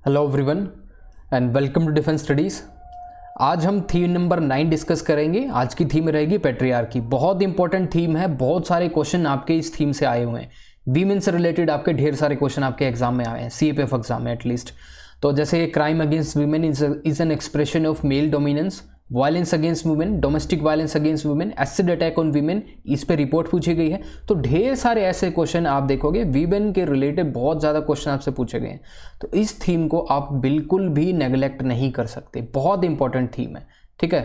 Hello everyone and welcome to defence studies. आज हम theme number 9 discuss करेंगे। आज की थीम रहेगी पैट्रियार्की। बहुत इंपॉर्टेंट थीम है, बहुत सारे क्वेश्चन आपके इस थीम से आए हुए हैं। वीमेन से रिलेटेड आपके ढेर सारे क्वेश्चन आपके एग्जाम में आए हैं, सीएपीएफ एग्जाम में एटलीस्ट। तो जैसे crime against women is an expression of male dominance, violence against women, domestic violence against women, acid attack on women, इस पे रिपोर्ट पूछी गई है। तो ढेर सारे ऐसे क्वेश्चन आप देखोगे वीमेन के रिलेटेड, बहुत ज़्यादा क्वेश्चन आपसे पूछे गए हैं। तो इस थीम को आप बिल्कुल भी नेग्लेक्ट नहीं कर सकते, बहुत इंपॉर्टेंट थीम है। ठीक है,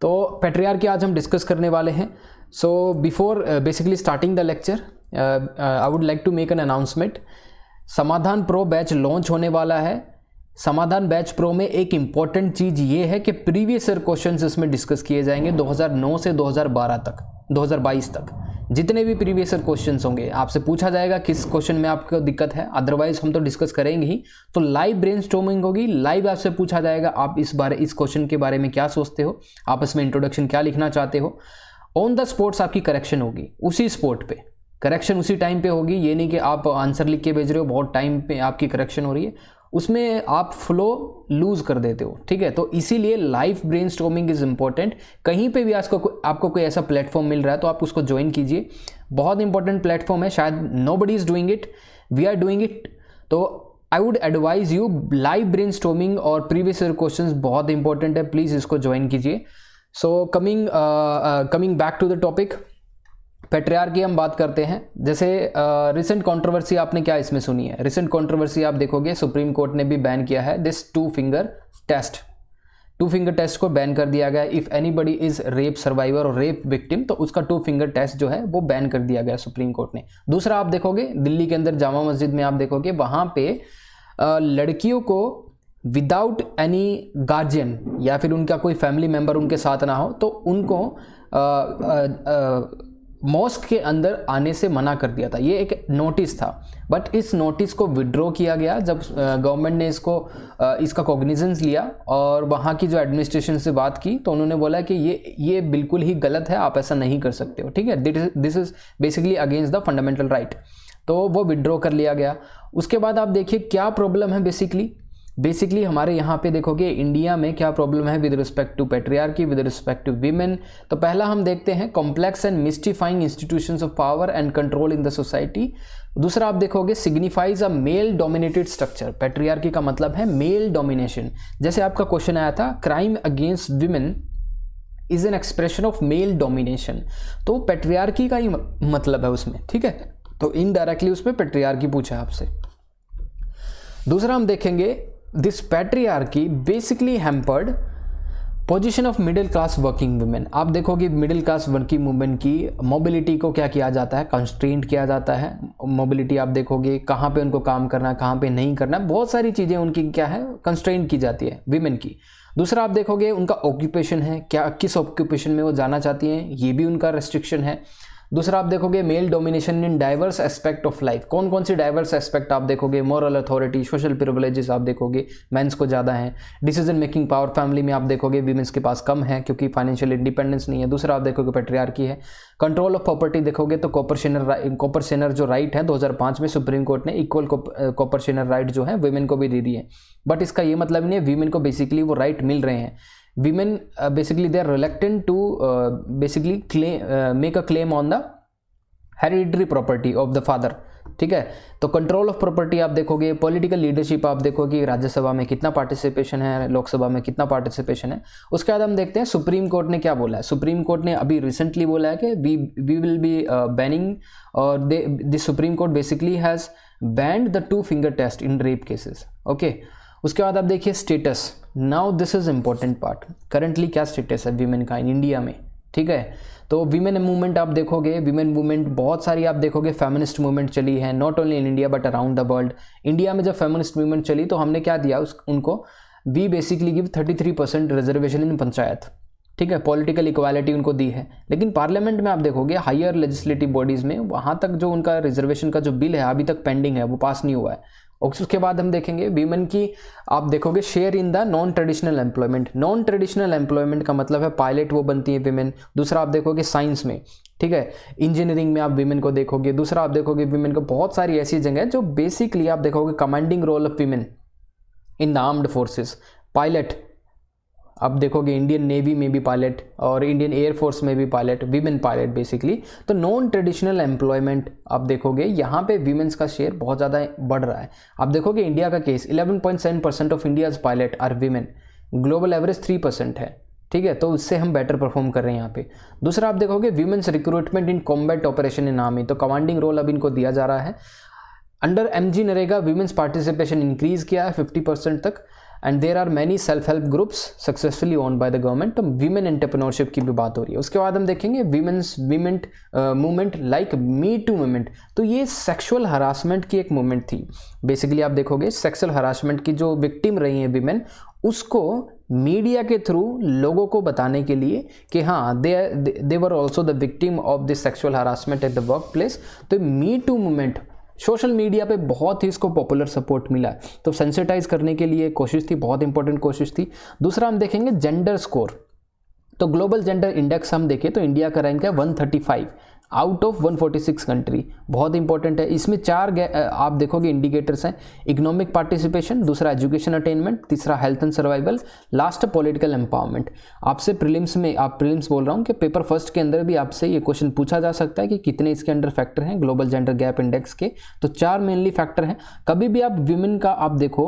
तो पैट्रियार्की आज हम डिस्कस करने वाले हैं। So before basically starting the lecture I would like to make an announcement. Samadhan pro batch launch होने वाला है। समाधान बैच प्रो में एक इम्पॉर्टेंट चीज़ ये है कि प्रीवियस ईयर क्वेश्चंस इसमें डिस्कस किए जाएंगे 2009 से 2012 तक, 2022 तक। जितने भी प्रीवियस ईयर क्वेश्चंस होंगे आपसे पूछा जाएगा किस क्वेश्चन में आपको दिक्कत है, अदरवाइज हम तो डिस्कस करेंगे ही। तो लाइव ब्रेनस्टॉर्मिंग होगी, लाइव आपसे पूछा जाएगा आप इस क्वेश्चन के बारे में क्या सोचते हो, आप इसमें इंट्रोडक्शन क्या लिखना चाहते हो। ऑन द स्पॉट्स आपकी करेक्शन होगी, उसी स्पॉट पे करेक्शन उसी टाइम पे होगी। ये नहीं कि आप आंसर लिख के भेज रहे हो, बहुत टाइम पे आपकी करेक्शन हो रही है, उसमें आप फ्लो लूज कर देते हो। ठीक है, तो इसीलिए लाइव ब्रेनस्टॉर्मिंग इज इंपॉर्टेंट। कहीं पे भी आपको कोई ऐसा प्लेटफॉर्म मिल रहा है तो आप उसको ज्वाइन कीजिए। बहुत इंपॉर्टेंट प्लेटफॉर्म है, शायद nobody is doing it, we are doing it. तो I would advise you, live brainstorming और प्रीवियस ईयर क्वेश्चंस बहुत इंपॉर्टेंट है, प्लीज़ इसको ज्वाइन कीजिए। So coming back to the topic, patriarchy हम बात करते हैं। जैसे रिसेंट कंट्रोवर्सी आपने क्या इसमें सुनी है? रिसेंट कंट्रोवर्सी आप देखोगे सुप्रीम कोर्ट ने भी बैन किया है दिस टू फिंगर टेस्ट को बैन कर दिया गया। If anybody is rape survivor और रेप विक्टिम, तो उसका 2 फिंगर टेस्ट जो है वो बैन कर दिया गया सुप्रीम कोर्ट ने। दूसरा आप देखोगे दिल्ली के अंदर जामा मस्जिद में आप देखोगे वहां पे लड़कियों को विदाउट एनी गार्जियन या फिर उनका कोई फैमिली मेंबर उनके साथ ना हो तो उनको मॉस्क के अंदर आने से मना कर दिया था। ये एक नोटिस था, बट इस नोटिस को विड्रॉ किया गया जब गवर्नमेंट ने इसका कॉग्निजेंस लिया और वहाँ की जो एडमिनिस्ट्रेशन से बात की तो उन्होंने बोला कि ये बिल्कुल ही गलत है, आप ऐसा नहीं कर सकते हो। ठीक है, this is basically against the fundamental right. तो वो विड्रॉ कर लिया गया। उसके बाद आप देखिए क्या प्रॉब्लम है बेसिकली हमारे यहाँ पे देखोगे इंडिया में क्या प्रॉब्लम है with respect to patriarchy, with respect to women. तो पहला हम देखते हैं complex and mystifying institutions of power and control in the society. दूसरा आप देखोगे signifies a male dominated structure. Patriarchy का मतलब है मेल डोमिनेशन। जैसे आपका क्वेश्चन आया था crime against women is an expression of male domination, तो पैट्रियार्की का ही मतलब है उसमें। ठीक है, तो इनडायरेक्टली उसमें पैट्रियार्की पूछा है आपसे। दूसरा हम देखेंगे this patriarchy basically hampered position of middle class working women. आप देखोगे मिडिल क्लास वर्किंग वुमेन की मोबिलिटी को क्या किया जाता है, कंस्ट्रेंट किया जाता है। मोबिलिटी आप देखोगे कहाँ पे उनको काम करना है, कहाँ पे नहीं करना, बहुत सारी चीज़ें उनकी क्या है कंस्ट्रेंट की जाती है वीमेन की। दूसरा आप देखोगे उनका ऑक्यूपेशन है, क्या किस ऑक्यूपेशन में वो जाना चाहती हैं, ये भी उनका रेस्ट्रिक्शन है। दूसरा आप देखोगे male domination in diverse aspect of life. कौन कौन सी डाइवर्स एस्पेक्ट आप देखोगे, मॉरल अथॉरिटी, सोशल प्रिविलेजेस आप देखोगे मेंस को ज़्यादा हैं। डिसीजन मेकिंग पावर फैमिली में आप देखोगे वीमेंस के पास कम है क्योंकि फाइनेंशियल इंडिपेंडेंस नहीं है। दूसरा आप देखोगे पैट्रियार्की है। कंट्रोल ऑफ प्रॉपर्टी देखोगे तो कॉपर शेनर जो राइट है 2005 में सुप्रीम कोर्ट ने इक्वल कॉपर शेनर राइट जो है वीमेन को भी दे दी है। बट इसका ये मतलब नहीं है वीमेन को बेसिकली वो राइट मिल रहे हैं। Women basically they are reluctant to basically make a claim on the hereditary property of the father। ठीक है, तो कंट्रोल ऑफ प्रॉपर्टी आप देखोगे, पॉलिटिकल लीडरशिप आप देखोगे राज्यसभा में कितना पार्टिसिपेशन है, लोकसभा में कितना पार्टिसिपेशन है। उसके बाद हम देखते हैं सुप्रीम कोर्ट ने क्या बोला है। सुप्रीम कोर्ट ने अभी रिसेंटली बोला है कि वी विल बी बैनिंग और the supreme court basically has banned the 2 finger test in rape cases. Okay, उसके बाद आप देखिए status. Now this is important part, currently क्या स्टेटस है वीमेन का इन इंडिया में। ठीक है, तो वीमेन मूवमेंट आप देखोगे, वीमेन मूवमेंट बहुत सारी आप देखोगे, फेमिनिस्ट मूवमेंट चली है not only in India but around the world. India में जब फेमिनिस्ट मूवमेंट चली तो हमने क्या दिया उनको, we basically give 33% reservation in panchayat. ठीक है, पॉलिटिकल इक्वालिटी उनको दी है। लेकिन पार्लियामेंट में आप देखोगे हायर लेजिस्लेटिव बॉडीज़ में वहाँ तक जो उनका रिजर्वेशन का जो बिल है अभी तक पेंडिंग है, वो पास नहीं हुआ है। और उसके बाद हम देखेंगे वीमेन की आप देखोगे share in the non traditional employment. Non traditional employment का मतलब है पायलट वो बनती है वीमेन। दूसरा आप देखोगे साइंस में, ठीक है, इंजीनियरिंग में आप वीमेन को देखोगे। दूसरा आप देखोगे वीमेन को बहुत सारी ऐसी जगह है जो बेसिकली आप देखोगे commanding role of women. In the armed forces. Pilot, आप देखोगे इंडियन नेवी में भी पायलट और इंडियन एयरफोर्स में भी पायलट, वीमेन पायलट बेसिकली। तो नॉन ट्रेडिशनल एम्प्लॉयमेंट आप देखोगे यहाँ पे वीमेंस का शेयर बहुत ज़्यादा बढ़ रहा है। आप देखोगे इंडिया का case 11.7% of India's pilot are women, global average 3% है, ठीक है। तो उससे हम बेटर परफॉर्म कर रहे हैं यहाँ पे। दूसरा आप देखोगे women's recruitment in combat operation in army, तो कमांडिंग रोल अब इनको दिया जा रहा है। Under MG NREGA women's participation increase किया है 50% तक। And there are many self help groups successfully own by the government. तो वीमेन एंटरप्रेन्योरशिप की भी बात हो रही है। उसके बाद हम देखेंगे women's movement like me too movement. तो ये सेक्सुअल हरासमेंट की एक मूवमेंट थी। बेसिकली आप देखोगे सेक्सुअल हरासमेंट की जो विक्टिम रही हैं वीमेन, उसको मीडिया के थ्रू लोगों को बताने के लिए कि हाँ they were also the victim of this sexual harassment at the work place. तो me too movement social media पे बहुत ही इसको पॉपुलर सपोर्ट मिला, तो सेंसिटाइज करने के लिए कोशिश थी, बहुत इंपॉर्टेंट कोशिश थी। दूसरा हम देखेंगे जेंडर स्कोर। तो ग्लोबल जेंडर इंडेक्स हम देखें तो इंडिया का रैंक है 135 आउट ऑफ 146 कंट्री, बहुत इंपॉर्टेंट है। इसमें 4 आप देखोगे इंडिकेटर्स हैं। इकोनॉमिक पार्टिसिपेशन, दूसरा एजुकेशन अटेनमेंट, तीसरा health and survival, last political empowerment. आपसे प्रीलिम्स में, आप प्रीलिम्स बोल रहा हूँ कि पेपर फर्स्ट के अंदर भी आपसे ये क्वेश्चन पूछा जा सकता है कि कितने इसके अंडर फैक्टर हैं ग्लोबल जेंडर गैप इंडेक्स के। तो 4 मेनली फैक्टर हैं। कभी भी आप वीमेन का आप देखो,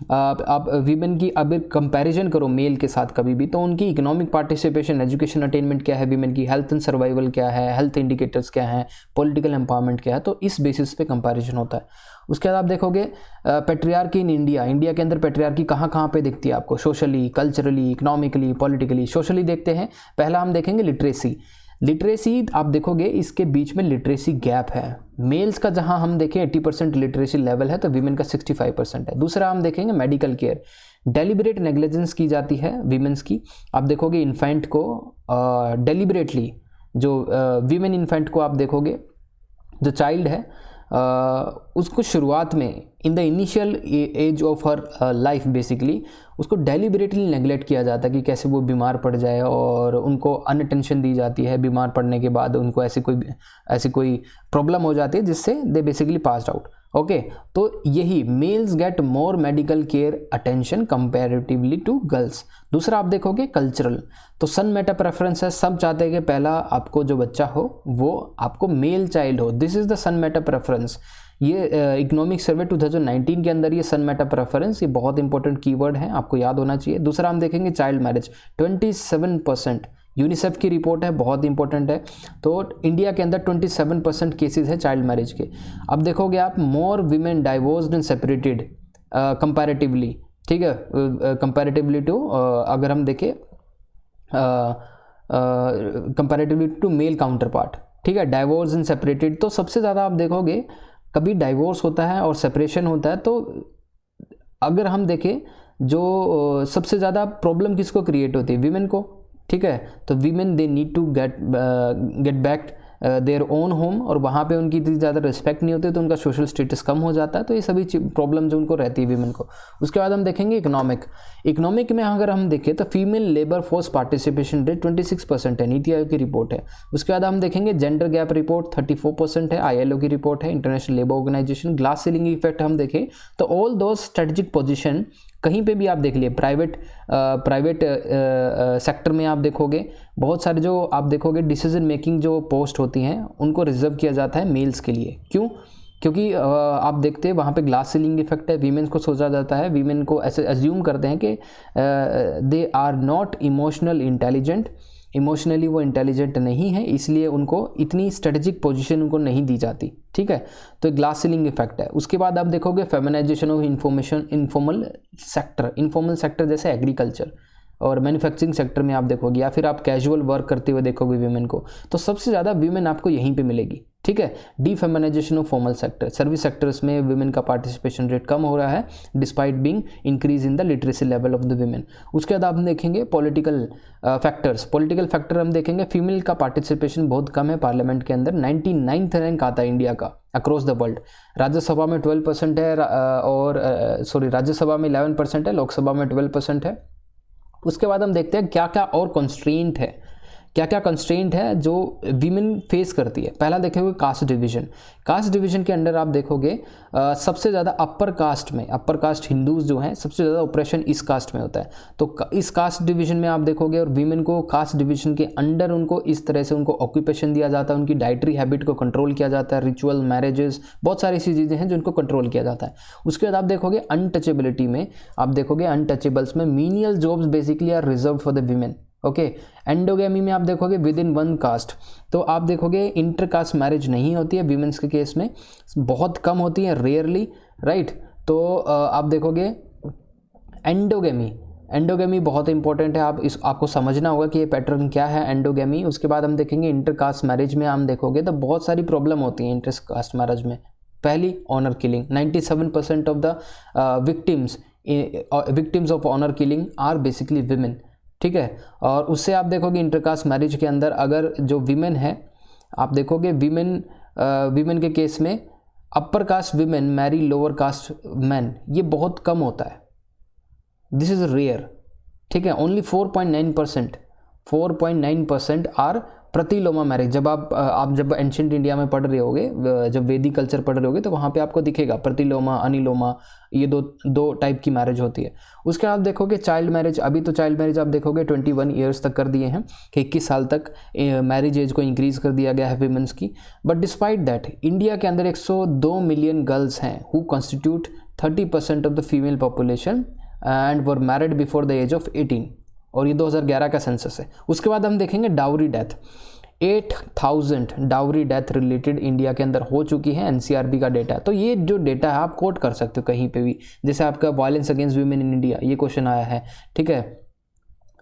आप वीमेन की अब कंपैरिजन करो मेल के साथ कभी भी, तो उनकी इकोनॉमिक पार्टिसिपेशन, एजुकेशन अटेनमेंट क्या है वीमेन की, हेल्थ एंड सर्वाइवल क्या है, हेल्थ इंडिकेटर्स क्या है, पॉलिटिकल एम्पावरमेंट क्या है, तो इस बेसिस पे कंपैरिजन होता है। उसके बाद आप देखोगे पैट्रियार्की इन इंडिया। इंडिया के अंदर पैट्रियार्की कहाँ पे दिखती है आपको, socially, culturally, economically, politically. Socially देखते हैं, पहला हम देखेंगे लिटरेसी। लिटरेसी आप देखोगे इसके बीच में लिटरेसी गैप है। मेल्स का जहां हम देखें 80% लिटरेसी लेवल है, तो वीमेन का 65% है। दूसरा हम देखेंगे मेडिकल केयर। डेलिबरेट नेग्लिजेंस की जाती है वीमेंस की। आप देखोगे इन्फेंट को डेलिबरेटली, जो वीमेन इन्फेंट को आप देखोगे, जो चाइल्ड है उसको शुरुआत में in the initial age of her life basically उसको डेलिबरेटली नेग्लेक्ट किया जाता है कि कैसे वो बीमार पड़ जाए, और उनको अनअटेंशन दी जाती है। बीमार पड़ने के बाद उनको ऐसी कोई प्रॉब्लम हो जाती है जिससे they basically passed out. Okay, तो यही males get more medical care attention comparatively to girls. दूसरा आप देखोगे कल्चरल, तो सन मेटा प्रेफरेंस है। सब चाहते हैं कि पहला आपको जो बच्चा हो वो आपको मेल चाइल्ड हो। This is the son meta preference. ये इकोनॉमिक सर्वे 2019 के अंदर ये सन मेटा प्रेफरेंस, ये बहुत इंपॉर्टेंट कीवर्ड है, आपको याद होना चाहिए। दूसरा हम देखेंगे चाइल्ड मैरिज 27%, यूनिसेफ की रिपोर्ट है, बहुत इंपॉर्टेंट है। तो इंडिया के अंदर 27% केसेस है चाइल्ड मैरिज के। अब देखोगे आप more women divorced and separated comparatively, ठीक है, कंपैरेटिवली टू अगर हम देखें comparatively to male counterpart, ठीक है, डाइवोर्स एंड सेपरेटेड। तो सबसे ज़्यादा आप देखोगे कभी डाइवोर्स होता है और सेपरेशन होता है, तो अगर हम देखें जो सबसे ज़्यादा प्रॉब्लम किसको क्रिएट होती है, वीमेन को, ठीक है। तो women they need to get back their own home, और वहाँ पे उनकी इतनी ज़्यादा रिस्पेक्ट नहीं होती, तो उनका सोशल स्टेटस कम हो जाता है। तो ये सभी प्रॉब्लम जो उनको रहती है वीमेन को। उसके बाद हम देखेंगे इकोनॉमिक में अगर हम देखें तो female labour force participation rate 26% है, नीति आयोग की रिपोर्ट है। उसके बाद हम देखेंगे जेंडर गैप रिपोर्ट 34% है, ILO की रिपोर्ट है, international labour organisation. Glass ceiling effect हम देखें तो ऑल दो स्ट्रेटेजिक पोजिशन कहीं पे भी आप देख लिए, प्राइवेट सेक्टर में आप देखोगे बहुत सारे जो आप देखोगे डिसीजन मेकिंग जो पोस्ट होती हैं उनको रिजर्व किया जाता है मेल्स के लिए। क्यों? क्योंकि आप देखते हैं वहाँ पे ग्लास सीलिंग इफेक्ट है। वीमेन को सोचा जाता है, वीमेन को ऐसे अज्यूम करते हैं कि they are not emotional intelligent, emotionally वो इंटेलिजेंट नहीं है, इसलिए उनको इतनी स्ट्रेटेजिक पोजीशन उनको नहीं दी जाती, ठीक है। तो ग्लास सीलिंग इफेक्ट है। उसके बाद आप देखोगे फेमिनाइजेशन ऑफ इनफॉर्मल सेक्टर जैसे एग्रीकल्चर और मैन्युफैक्चरिंग सेक्टर में आप देखोगे, या फिर आप कैजुअल वर्क करते हुए देखोगे वीमेन को, तो सबसे ज़्यादा वीमेन आपको यहीं पे मिलेगी, ठीक है। Defeminisation of formal sector, service sectors में वीमेन का पार्टिसिपेशन रेट कम हो रहा है despite being increase in the literacy level of the women. उसके बाद आप देखेंगे पॉलिटिकल फैक्टर हम देखेंगे फीमेल का पार्टिसिपेशन बहुत कम है पार्लियामेंट के अंदर। 99th रैंक आता है इंडिया का अक्रॉस द वर्ल्ड। राज्यसभा में 12% है, और राज्यसभा में 11% है, लोकसभा में 12% है। उसके बाद हम देखते हैं क्या क्या और कंस्ट्रेंट है, क्या क्या कंस्ट्रेंट है जो वीमेन फेस करती है। पहला देखेंगे कास्ट डिवीजन। कास्ट डिवीजन के अंडर आप देखोगे सबसे ज़्यादा अपर कास्ट में, अपर कास्ट हिंदूज जो हैं, सबसे ज़्यादा ऑपरेशन इस कास्ट में होता है। तो इस कास्ट डिवीजन में आप देखोगे, और वीमेन को कास्ट डिवीजन के अंडर उनको इस तरह से उनको ऑक्यूपेशन दिया जाता है, उनकी डाइटरी हैबिट को कंट्रोल किया जाता है, रिचुअल, मैरिजेस, बहुत सारी ऐसी चीज़ें हैं जिनको कंट्रोल किया जाता है। उसके बाद आप देखोगे अनटचेबिलिटी में, आप देखोगे अनटचेबल्स में menial jobs basically are reserve for the women. Okay, endogamy में आप देखोगे विद इन वन कास्ट, तो आप देखोगे इंटर कास्ट मैरिज नहीं होती है वीमेंस के केस में, बहुत कम होती है, रेयरली, राइट। तो आप देखोगे एंडोगेमी बहुत इंपॉर्टेंट है, आपको समझना होगा कि ये पैटर्न क्या है एंडोगेमी। उसके बाद हम देखेंगे इंटर कास्ट मैरिज में हम देखोगे तो बहुत सारी प्रॉब्लम होती हैं इंटर कास्ट मैरिज में। पहली, honour killing, 97% of the victims of honour killing are basically women, ठीक है। और उससे आप देखोगे इंटरकास्ट मैरिज के अंदर अगर जो विमेन है, आप देखोगे विमेन के केस में upper caste women marry lower caste man, ये बहुत कम होता है, दिस इज रेयर, ठीक है। Only 4.9% are pratiloma marriage. जब आप जब एंशिएंट इंडिया में पढ़ रहे होगे, जब वैदिक कल्चर पढ़ रहे होगे, तो वहाँ पे आपको दिखेगा प्रतिलोमा, अनिलोमा, ये दो टाइप की मैरिज होती है। उसके बाद आप देखोगे चाइल्ड मैरिज। अभी तो चाइल्ड मैरिज आप देखोगे 21 ईयर्स तक कर दिए हैं, कि 21 साल तक मैरिज एज को इंक्रीज कर दिया गया है विमेंस की। बट डिस्पाइट दैट, इंडिया के अंदर 102 मिलियन गर्ल्स हैं who constitute 30% of the female population and were married before the age of 18, और ये 2011 का सेंसस है। उसके बाद हम देखेंगे dowry death, 8000 dowry death related India के अंदर हो चुकी है, एनसीआरबी का डेटा है। तो ये जो डेटा है आप कोट कर सकते हो कहीं पे भी, जैसे आपका violence against women in India, ये क्वेश्चन आया है, ठीक है।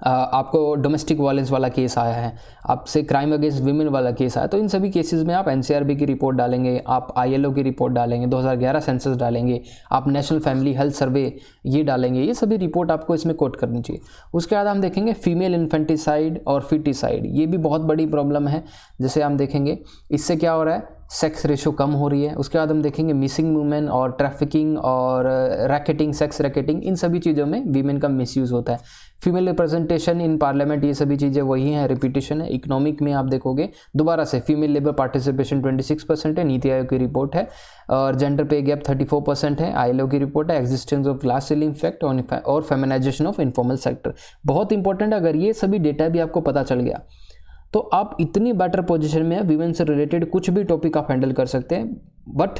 आपको डोमेस्टिक वायलेंस वाला केस आया है, आपसे क्राइम अगेंस्ट वीमेन वाला केस आया, तो इन सभी केसेस में आप एनसीआरबी की रिपोर्ट डालेंगे, आप आईएलओ की रिपोर्ट डालेंगे, 2011 सेंसस डालेंगे, आप नेशनल फैमिली हेल्थ सर्वे ये डालेंगे, ये सभी रिपोर्ट आपको इसमें कोट करनी चाहिए। उसके बाद हम देखेंगे फीमेल इन्फेंटिसाइड और फिटिसाइड, ये भी बहुत बड़ी प्रॉब्लम है। जैसे हम देखेंगे इससे क्या हो रहा है, सेक्स रेशो कम हो रही है। उसके बाद हम देखेंगे मिसिंग वुमेन और ट्रैफिकिंग और रैकेटिंग, सेक्स रैकेटिंग, इन सभी चीज़ों में वीमेन का मिसयूज़ होता है। फीमेल रिप्रेजेंटेशन इन पार्लियामेंट, ये सभी चीज़ें वही हैं, रिपीटेशन है। इकोनॉमिक में आप देखोगे दोबारा से फीमेल लेबर पार्टिसिपेशन 26% है, नीति आयोग की रिपोर्ट है। और जेंडर पे गैप 34% है, आईएलओ की रिपोर्ट है। Existence of class ceiling effect और फेमिनाइजेशन ऑफ इनफॉर्मल सेक्टर, बहुत इंपॉर्टेंट। अगर ये सभी डेटा भी आपको पता चल गया तो आप इतनी बेटर पोजीशन में है, वीमेन से रिलेटेड कुछ भी टॉपिक आप हैंडल कर सकते हैं। बट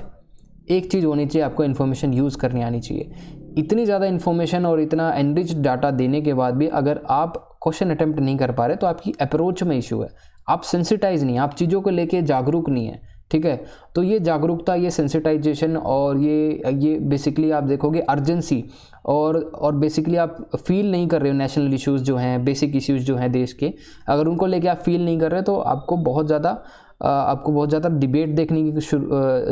एक चीज़ होनी चाहिए, आपको इन्फॉर्मेशन यूज़ करनी आनी चाहिए। इतनी ज़्यादा इन्फॉर्मेशन और इतना एनरिच डाटा देने के बाद भी अगर आप क्वेश्चन अटेम्प्ट नहीं कर पा रहे तो आपकी अप्रोच में इशू है, आप सेंसिटाइज नहीं, आप चीज़ों को लेके जागरूक नहीं है, ठीक है। तो ये जागरूकता, ये सेंसिटाइजेशन और ये बेसिकली आप देखोगे अर्जेंसी और बेसिकली आप फील नहीं कर रहे हो नेशनल इश्यूज़ जो हैं, बेसिक इश्यूज़ जो हैं देश के, अगर उनको लेके आप फील नहीं कर रहे तो आपको बहुत ज़्यादा डिबेट देखने की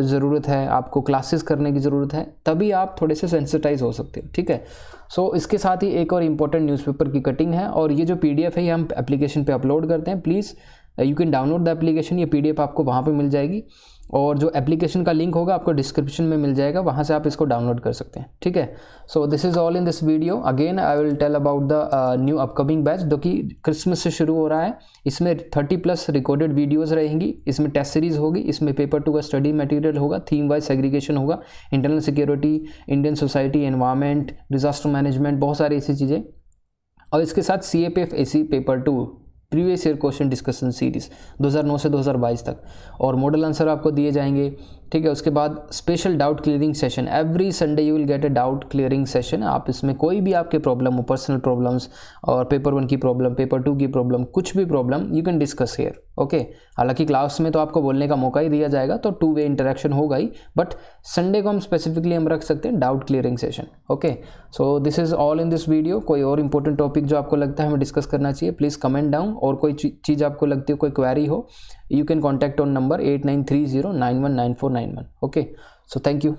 ज़रूरत है, आपको क्लासेस करने की ज़रूरत है, तभी आप थोड़े से सेंसिटाइज हो सकते हो, ठीक है। सो इसके साथ ही एक और इम्पोर्टेंट न्यूज़पेपर की कटिंग है, और ये जो PDF है ये हम एप्लीकेशन पे अपलोड करते हैं। Please you can download the application, ये PDF आपको वहाँ पे मिल जाएगी, और जो एप्लीकेशन का लिंक होगा आपको डिस्क्रिप्शन में मिल जाएगा, वहाँ से आप इसको डाउनलोड कर सकते हैं, ठीक है। So this is all in this video. Again I will tell about the new upcoming batch जो कि क्रिसमस से शुरू हो रहा है। इसमें 30+ रिकॉर्डेड वीडियोज़ रहेंगी, इसमें टेस्ट सीरीज़ होगी, इसमें पेपर 2 का स्टडी मटेरियल होगा, थीम वाइज सेग्रीगेशन होगा, internal security, Indian society, environment, disaster management, बहुत सारी ऐसी चीज़ें। और इसके साथ CAPF AC paper 2 previous year question discussion series 2009 से 2022 तक, और मॉडल आंसर आपको दिए जाएंगे, ठीक है। उसके बाद special doubt clearing session, every Sunday you will get a doubt clearing session. आप इसमें कोई भी आपके प्रॉब्लम हो, पर्सनल प्रॉब्लम्स और पेपर 1 की प्रॉब्लम, पेपर 2 की प्रॉब्लम, कुछ भी problem you can discuss here, okay. हालांकि क्लास में तो आपको बोलने का मौका ही दिया जाएगा, तो 2 वे इंटरेक्शन होगा ही, बट संडे को हम स्पेसिफिकली रख सकते हैं doubt clearing session, okay. So this is all in this video. कोई और इंपॉर्टेंट टॉपिक जो आपको लगता है हमें डिस्कस करना चाहिए, प्लीज़ कमेंट डाउन, और कोई चीज़ आपको लगती है, कोई क्वेरी हो, you can contact on number 8930919491, okay। So thank you.